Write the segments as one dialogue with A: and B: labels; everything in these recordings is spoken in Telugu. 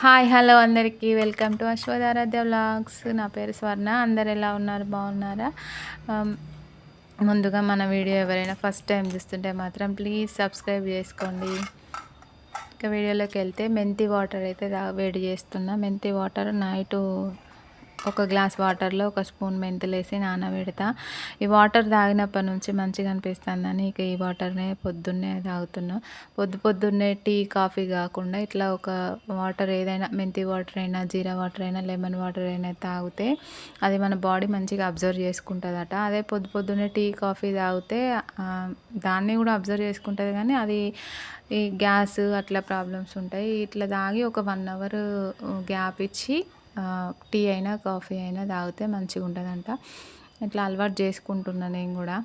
A: హాయ్ హలో అందరికీ వెల్కమ్ టు అశ్వధారాధ్య వ్లాగ్స్. నా పేరు స్వర్ణ. అందరు ఎలా ఉన్నారు, బాగున్నారా? ఆమ్, ముందుగా మన వీడియో ఎవరైనా ఫస్ట్ టైం చూస్తుంటే మాత్రం ప్లీజ్ సబ్స్క్రైబ్ చేసుకోండి. ఇక వీడియోలోకి వెళ్తే మెంతి వాటర్ అయితే వేడి చేస్తున్నా. మెంతి వాటర్ నైటు ఒక గ్లాస్ వాటర్లో ఒక స్పూన్ మెంతులు వేసి నానబెడతా. ఈ వాటర్ తాగినప్పటి నుంచి మంచిగా అనిపిస్తుందని ఇక ఈ వాటర్నే పొద్దున్నే తాగుతున్నా. పొద్దున్నే టీ కాఫీ కాకుండా ఇట్లా ఒక వాటర్ ఏదైనా మెంతి వాటర్ అయినా జీరా వాటర్ అయినా లెమన్ వాటర్ అయినా తాగితే అది మన బాడీ మంచిగా అబ్జర్వ్ చేసుకుంటుందట. అదే పొద్దున్నే టీ కాఫీ తాగితే దాన్ని కూడా అబ్జర్వ్ చేసుకుంటుంది, కానీ అది ఈ గ్యాస్ అట్లా ప్రాబ్లమ్స్ ఉంటాయి. ఇట్లా తాగి ఒక 1 అవర్ గ్యాప్ ఇచ్చి టీ అయినా కాఫీ అయినా తాగితే మంచిగా ఉంటుందంట. ఇట్లా అలవాటు చేసుకుంటున్నా నేను కూడా.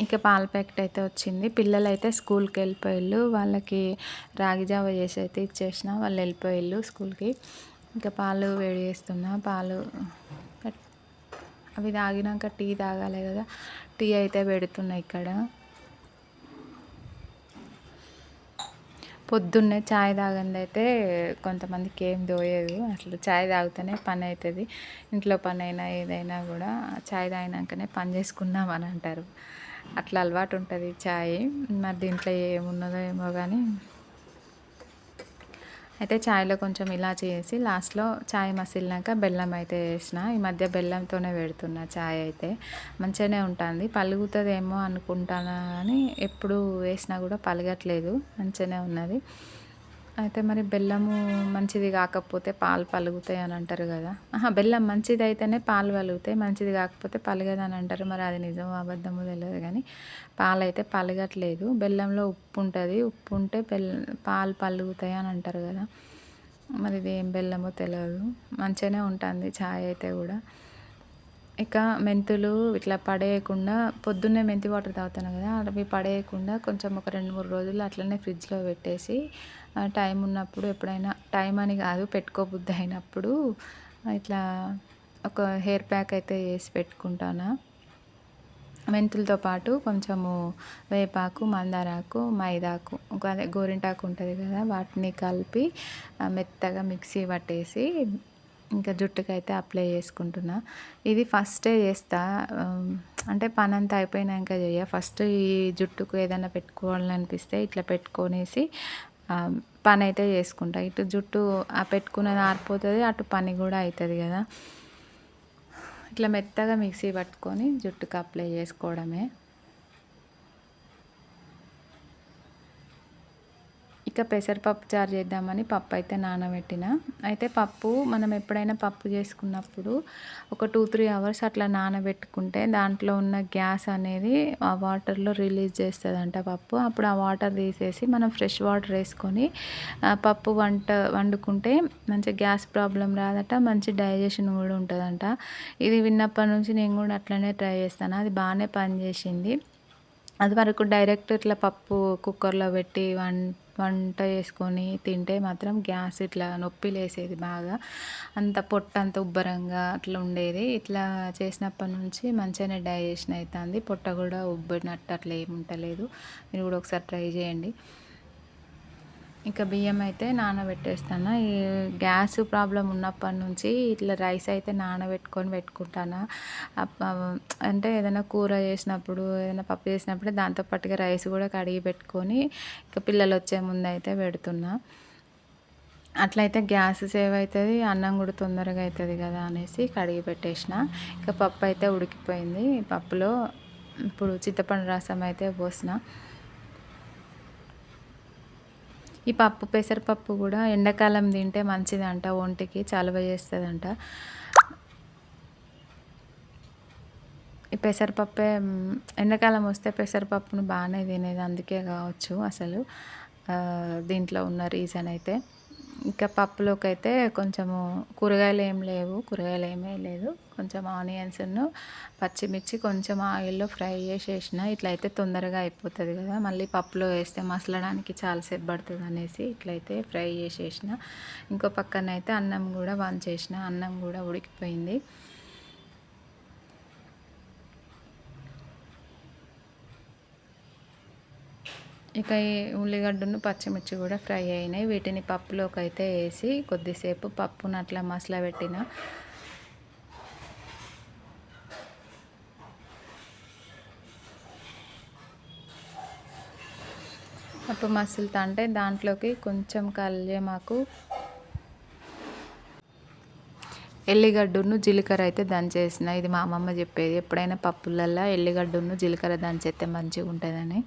A: ఇక పాల ప్యాకెట్ అయితే వచ్చింది. పిల్లలు అయితే స్కూల్కి వెళ్ళిపోయిళ్ళు. వాళ్ళకి రాగి జావ చేసి అయితే ఇచ్చేసిన, వాళ్ళు వెళ్ళిపోయిళ్ళు స్కూల్కి. ఇంకా పాలు వేడి చేస్తున్నా. పాలు అవి తాగినాక టీ తాగాలి కదా, టీ అయితే పెడుతున్నా ఇక్కడ. పొద్దున్నే చాయ్ తాగంది అయితే కొంతమందికి ఏం దోయదు. అసలు చాయ్ తాగితేనే పని అవుతుంది. ఇంట్లో పని అయినా ఏదైనా కూడా చాయ్ తాగినాకనే పని చేసుకుందాం అని అంటారు. అట్లా అలవాటు ఉంటుంది చాయ్. మరి దీంట్లో ఏమున్నదో ఏమో కానీ అయితే చాయ్లో కొంచెం ఇలాచి వేసి లాస్ట్లో చాయ్ మసిలినాక బెల్లం అయితే వేసిన. ఈ మధ్య బెల్లంతోనే పెడుతున్నా చాయ్ అయితే. మంచిగానే ఉంటుంది. పలుగుతుందేమో అనుకుంటాను కానీ ఎప్పుడు వేసినా కూడా పలగట్లేదు, మంచిగానే ఉన్నది. అయితే మరి బెల్లము మంచిది కాకపోతే పాలు పలుగుతాయి అని అంటారు కదా. బెల్లం మంచిది అయితేనే పాలు పలుగుతాయి, మంచిది కాకపోతే పలగదని అంటారు. మరి అది నిజమో అబద్ధమో తెలియదు కానీ పాలు అయితే పలగట్లేదు. బెల్లంలో ఉప్పు ఉంటుంది, ఉప్పు ఉంటే పాలు పలుగుతాయి అని అంటారు కదా. మరి ఇది ఏం బెల్లమో తెలియదు. మంచిగానే ఉంటుంది చాయ్ అయితే కూడా. ఇక మెంతులు ఇట్లా పడేయకుండా పొద్దున్నే మెంతి వాటర్ తాగుతాను కదా, అవి పడేయకుండా కొంచెం ఒక 2-3 రోజులు అట్లనే ఫ్రిడ్జ్లో పెట్టేసి టైం ఉన్నప్పుడు ఎప్పుడైనా, టైం అని కాదు పెట్టుకోబుద్ధి అయినప్పుడు ఇట్లా ఒక హెయిర్ ప్యాక్ అయితే వేసి పెట్టుకుంటాను. మెంతులతో పాటు కొంచెము వేపాకు, మందారాకు, మైదాకు, అదే గోరింటాకు ఉంటుంది కదా, వాటిని కలిపి మెత్తగా మిక్సీ పట్టేసి ఇంకా జుట్టుకైతే అప్లై చేసుకుంటున్నా. ఇది ఫస్టే చేస్తా, అంటే పని అంతా అయిపోయినాక చెయ్య. ఫస్ట్ ఈ జుట్టుకు ఏదైనా పెట్టుకోవాలనిపిస్తే ఇట్లా పెట్టుకొనేసి పని అయితే చేసుకుంటా. ఇటు జుట్టు పెట్టుకున్నది ఆరిపోతుంది, అటు పని కూడా అవుతుంది కదా. ఇట్లా మెత్తగా మిక్సీ పట్టుకొని జుట్టుకు అప్లై చేసుకోవడమే. ఇక పెసరపప్పు చారు చేద్దామని పప్పు అయితే నానబెట్టిన. అయితే పప్పు మనం ఎప్పుడైనా పప్పు చేసుకున్నప్పుడు ఒక 2-3 అవర్స్ అట్లా నానబెట్టుకుంటే దాంట్లో ఉన్న గ్యాస్ అనేది ఆ వాటర్లో రిలీజ్ చేస్తుందంట పప్పు. అప్పుడు ఆ వాటర్ తీసేసి మనం ఫ్రెష్ వాటర్ వేసుకొని పప్పు వండుకుంటే మంచి గ్యాస్ ప్రాబ్లం రాదట, మంచి డైజెషన్ కూడా ఉంటుందంట. ఇది విన్నప్పటి నుంచి నేను కూడా అట్లనే ట్రై చేస్తాను. అది బాగానే పనిచేసింది. అది వరకు డైరెక్ట్ ఇట్లా పప్పు కుక్కర్లో పెట్టి వంట చేసుకొని తింటే మాత్రం గ్యాస్ ఇట్లా నొప్పి లేసేది బాగా. అంత పొట్ట ఉబ్బరంగా అట్లా ఉండేది. ఇట్లా చేసినప్పటి నుంచి మంచిగానే డైజెషన్ అవుతుంది. పొట్ట కూడా ఉబ్బినట్టు అట్లా ఏమి ఉండలేదు. మీరు కూడా ఒకసారి ట్రై చేయండి. ఇంకా బియ్యం అయితే నానబెట్టేస్తాను. ఈ గ్యాస్ ప్రాబ్లం ఉన్నప్పటి నుంచి ఇట్లా రైస్ అయితే నానబెట్టుకొని పెట్టుకుంటాను. అంటే ఏదైనా కూర చేసినప్పుడు, ఏదైనా పప్పు చేసినప్పుడు దాంతో పాటుగా రైస్ కూడా కడిగి పెట్టుకొని ఇక పిల్లలు వచ్చే ముందు అయితే పెడుతున్నా. అట్లయితే గ్యాస్ సేవ్ అవుతుంది, అన్నం కూడా తొందరగా అవుతుంది కదా అనేసి కడిగి పెట్టేసిన. ఇక పప్పు అయితే ఉడికిపోయింది. పప్పులో ఇప్పుడు చింతపండు రసం అయితే పోసిన. ఈ పప్పు పెసరపప్పు కూడా ఎండాకాలం తింటే మంచిదంట, ఒంటికి చలువ చేస్తుందంట. ఈ పెసరపప్పే ఎండాకాలం వస్తే పెసరపప్పును బాగానే తినేది, అందుకే కావచ్చు అసలు దీంట్లో ఉన్న రీజన్ అయితే. ఇంకా పప్పులోకి అయితే కొంచెము కూరగాయలు ఏం లేవు, కూరగాయలు ఏమీ లేదు. కొంచెం ఆనియన్స్ను పచ్చిమిర్చి కొంచెం ఆయిల్లో ఫ్రై చేసేసిన. ఇట్లయితే తొందరగా అయిపోతుంది కదా, మళ్ళీ పప్పులో వేస్తే మసలడానికి చాలాసేపు పడుతుంది అనేసి ఇట్లయితే ఫ్రై చేసేసిన. ఇంకో పక్కన అయితే అన్నం కూడా వంచేసిన. అన్నం కూడా ఉడికిపోయింది. ఇక ఈ ఉల్లిగడ్డను పచ్చిమిర్చి కూడా ఫ్రై అయినాయి. వీటిని పప్పులోకి అయితే వేసి కొద్దిసేపు పప్పును అట్లా మసలబెట్టిన. పప్పు మసులుతుంటే దాంట్లోకి కొంచెం కల్యమాకు, ఎల్లిగడ్డను జీలకర్ర అయితే దంచేసిన. ఇది మా అమ్మమ్మ చెప్పేది, ఎప్పుడైనా పప్పులల్లో ఎల్లిగడ్డను జీలకర్ర దంచేస్తే మంచిగా ఉంటుందని.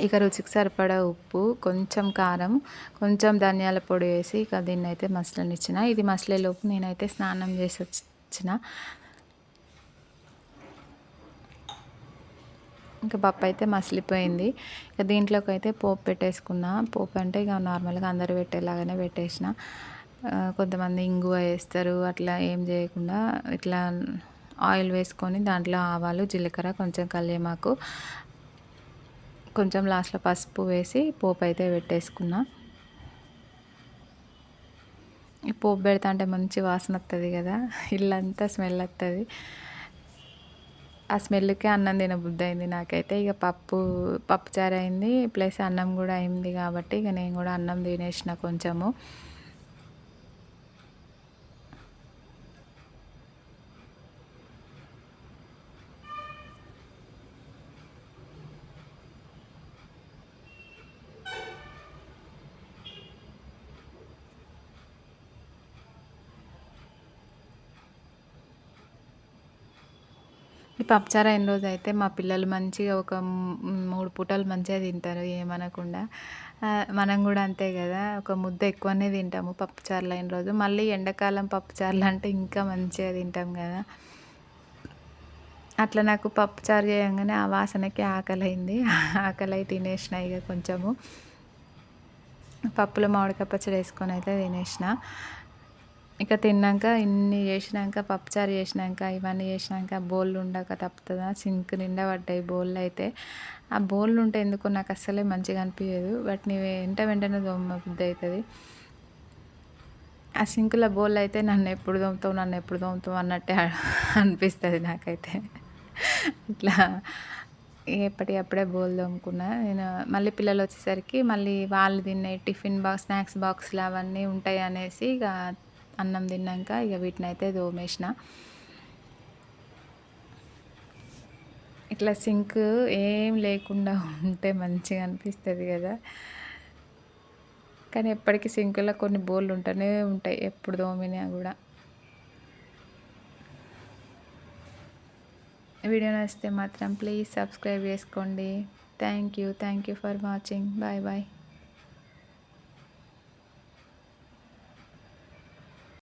A: ఇక రుచికి సరిపడా ఉప్పు, కొంచెం కారం, కొంచెం ధనియాల పొడి వేసి ఇక దీన్ని అయితే మసలనిచ్చిన. ఇది మసలేలోపు నేనైతే స్నానం చేసి వచ్చిన. ఇంకా పప్పు అయితే మసిలిపోయింది. ఇక దీంట్లోకి అయితే పోపు పెట్టేసుకున్నా. పోపు అంటే ఇక నార్మల్గా అందరూ పెట్టేలాగానే పెట్టేసిన. కొంతమంది ఇంగువ వేస్తారు, అట్లా ఏం చేయకుండా ఇట్లా ఆయిల్ వేసుకొని దాంట్లో ఆవాలు, జీలకర్ర, కొంచెం కల్యమాకు, కొంచెం లాస్ట్లో పసుపు వేసి పోపు అయితే పెట్టేసుకున్నా. ఈ పోపు పెడతా అంటే మంచి వాసన వస్తుంది కదా, ఇల్లంతా స్మెల్ వస్తుంది. ఆ స్మెల్కే అన్నం తినబుద్ధి అయింది నాకైతే. ఇక పప్పుచారు అయింది, ప్లస్ అన్నం కూడా అయింది కాబట్టి ఇక నేను కూడా అన్నం తినేసిన కొంచెము. ఈ పప్పుచారు అయిన రోజు అయితే మా పిల్లలు మంచిగా ఒక 3 పూటలు మంచిగా తింటారు ఏమనకుండా. మనం కూడా అంతే కదా, ఒక ముద్ద ఎక్కువనే తింటాము పప్పుచారులు అయిన రోజు. మళ్ళీ ఎండాకాలం పప్పుచారులు అంటే ఇంకా మంచిగా తింటాం కదా. అట్లా నాకు పప్పుచారు చేయంగానే ఆ వాసనకి ఆకలైంది. ఆకలై తినేసిన ఇక కొంచెము. పప్పులో మామిడికాయ పచ్చడి వేసుకొని అయితే తినేసిన. ఇక తిన్నాక ఇన్ని చేసినాక, పప్పుచారు చేసినాక, ఇవన్నీ చేసినాక బోళ్ళు ఉండక తప్పుతుందా? సింక్ నిండా పడ్డాయి బోళ్ళు అయితే. ఆ బోళ్ళు ఉంటే ఎందుకో నాకు అస్సలే మంచిగా అనిపించదు, వాటిని వెంటనే తోమబుద్ధి అవుతుంది. ఆ సింకులో బోళ్ళు అయితే నన్ను ఎప్పుడు తోముతావు అన్నట్టే అనిపిస్తుంది నాకైతే. ఇట్లా ఎప్పటికప్పుడే బోళ్ళు తోముకున్నా నేను. మళ్ళీ పిల్లలు వచ్చేసరికి మళ్ళీ వాళ్ళు తినే టిఫిన్ బాక్స్, స్నాక్స్ బాక్స్లు అవన్నీ ఉంటాయి అనేసి ఇక అన్నం తిన్నాక ఇక వీటినైతే తోమేసిన. ఇట్లా సింక్ ఏం లేకుండా ఉంటే మంచిగా అనిపిస్తుంది కదా. కానీ ఎప్పటికీ సింకులో కొన్ని బోళ్ళు ఉంటూనే ఉంటాయి, ఎప్పుడు తోమినా కూడా. వీడియో నచ్చితే మాత్రం ప్లీజ్ సబ్స్క్రైబ్ చేసుకోండి. Thank you for watching. Bye bye.